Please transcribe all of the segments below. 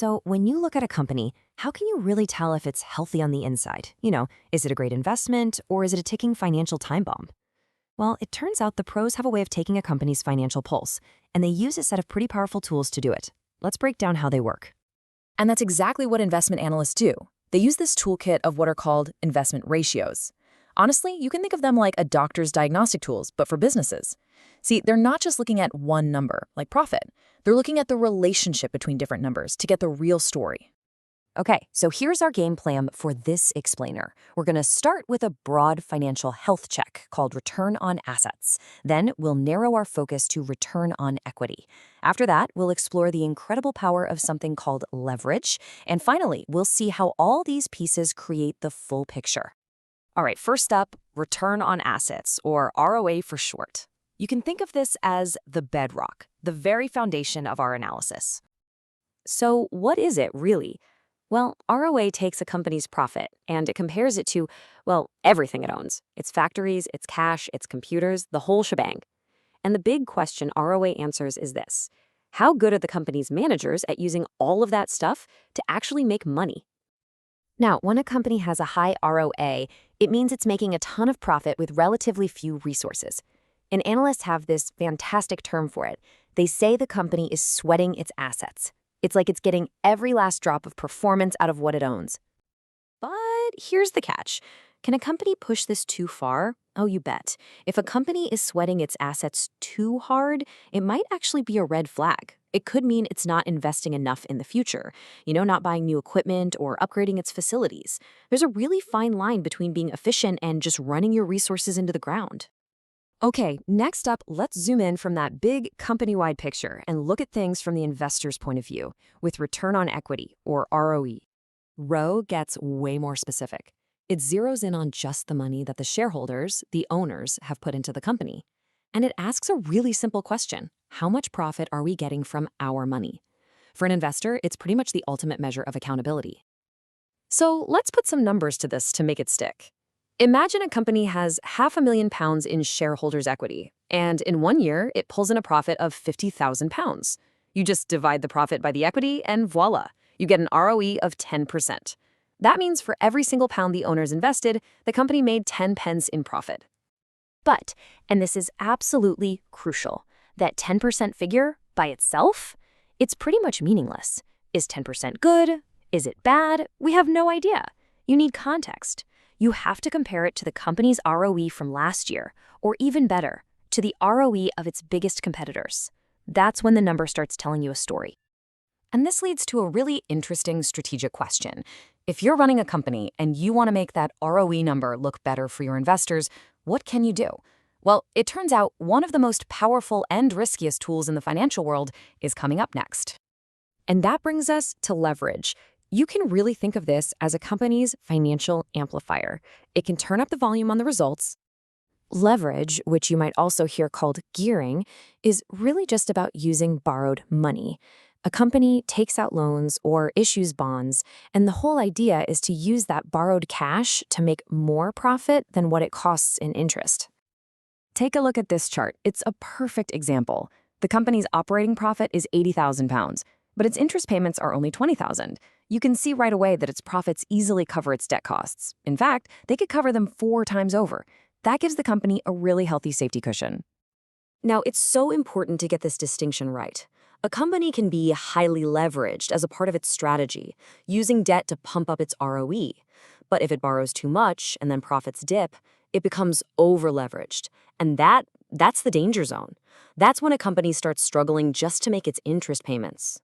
So, when you look at a company, how can you really tell if it's healthy on the inside? Is it a great investment or is it a ticking financial time bomb? Well, it turns out the pros have a way of taking a company's financial pulse, and they use a set of pretty powerful tools to do it. Let's break down how they work. And that's exactly what investment analysts do. They use this toolkit of what are called investment ratios. Honestly, you can think of them like a doctor's diagnostic tools, but for businesses. See, they're not just looking at one number, like profit. They're looking at the relationship between different numbers to get the real story. Okay, so here's our game plan for this explainer. We're going to start with a broad financial health check called return on assets. Then we'll narrow our focus to return on equity. After that, we'll explore the incredible power of something called leverage. And finally, we'll see how all these pieces create the full picture. All right, first up, return on assets, or ROA for short. You can think of this as the bedrock, the very foundation of our analysis. So what is it really? Well, ROA takes a company's profit and it compares it to, everything it owns. Its factories, its cash, its computers, the whole shebang. And the big question ROA answers is this: how good are the company's managers at using all of that stuff to actually make money? Now, when a company has a high ROA, it means it's making a ton of profit with relatively few resources. And analysts have this fantastic term for it. They say the company is sweating its assets. It's like it's getting every last drop of performance out of what it owns. But here's the catch. Can a company push this too far? Oh, you bet. If a company is sweating its assets too hard, it might actually be a red flag. It could mean it's not investing enough in the future, not buying new equipment or upgrading its facilities. There's a really fine line between being efficient and just running your resources into the ground. Okay, next up, let's zoom in from that big company-wide picture and look at things from the investor's point of view with return on equity, or ROE. ROE gets way more specific. It zeroes in on just the money that the shareholders, the owners, have put into the company. And it asks a really simple question: how much profit are we getting from our money? For an investor, it's pretty much the ultimate measure of accountability. So let's put some numbers to this to make it stick. Imagine a company has £500,000 in shareholders' equity, and in 1 year, it pulls in a profit of £50,000. You just divide the profit by the equity, and voila, you get an ROE of 10%. That means for every single pound the owners invested, the company made 10 pence in profit. But, and this is absolutely crucial, that 10% figure by itself, it's pretty much meaningless. Is 10% good? Is it bad? We have no idea. You need context. You have to compare it to the company's ROE from last year, or even better, to the ROE of its biggest competitors. That's when the number starts telling you a story. And this leads to a really interesting strategic question. If you're running a company and you want to make that ROE number look better for your investors, what can you do? Well, it turns out one of the most powerful and riskiest tools in the financial world is coming up next. And that brings us to leverage. You can really think of this as a company's financial amplifier. It can turn up the volume on the results. Leverage, which you might also hear called gearing, is really just about using borrowed money. A company takes out loans or issues bonds, and the whole idea is to use that borrowed cash to make more profit than what it costs in interest. Take a look at this chart. It's a perfect example. The company's operating profit is £80,000, but its interest payments are only $20,000. You can see right away that its profits easily cover its debt costs. In fact, they could cover them 4 times over. That gives the company a really healthy safety cushion. Now, it's so important to get this distinction right. A company can be highly leveraged as a part of its strategy, using debt to pump up its ROE. But if it borrows too much and then profits dip, it becomes over-leveraged. And that's the danger zone. That's when a company starts struggling just to make its interest payments.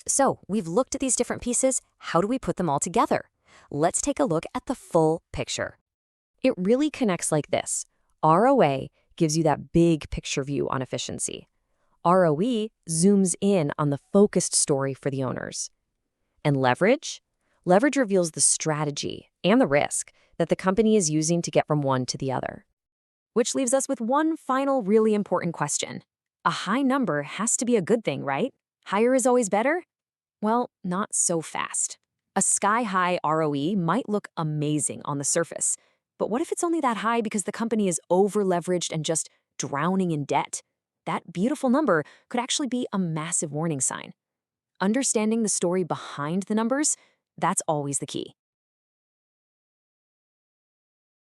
So, we've looked at these different pieces. How do we put them all together? Let's take a look at the full picture. It really connects like this. ROA gives you that big picture view on efficiency. ROE zooms in on the focused story for the owners. And leverage? Leverage reveals the strategy and the risk that the company is using to get from one to the other. Which leaves us with one final really important question. A high number has to be a good thing, right? Higher is always better? Well, not so fast. A sky-high ROE might look amazing on the surface, but what if it's only that high because the company is over-leveraged and just drowning in debt? That beautiful number could actually be a massive warning sign. Understanding the story behind the numbers, that's always the key.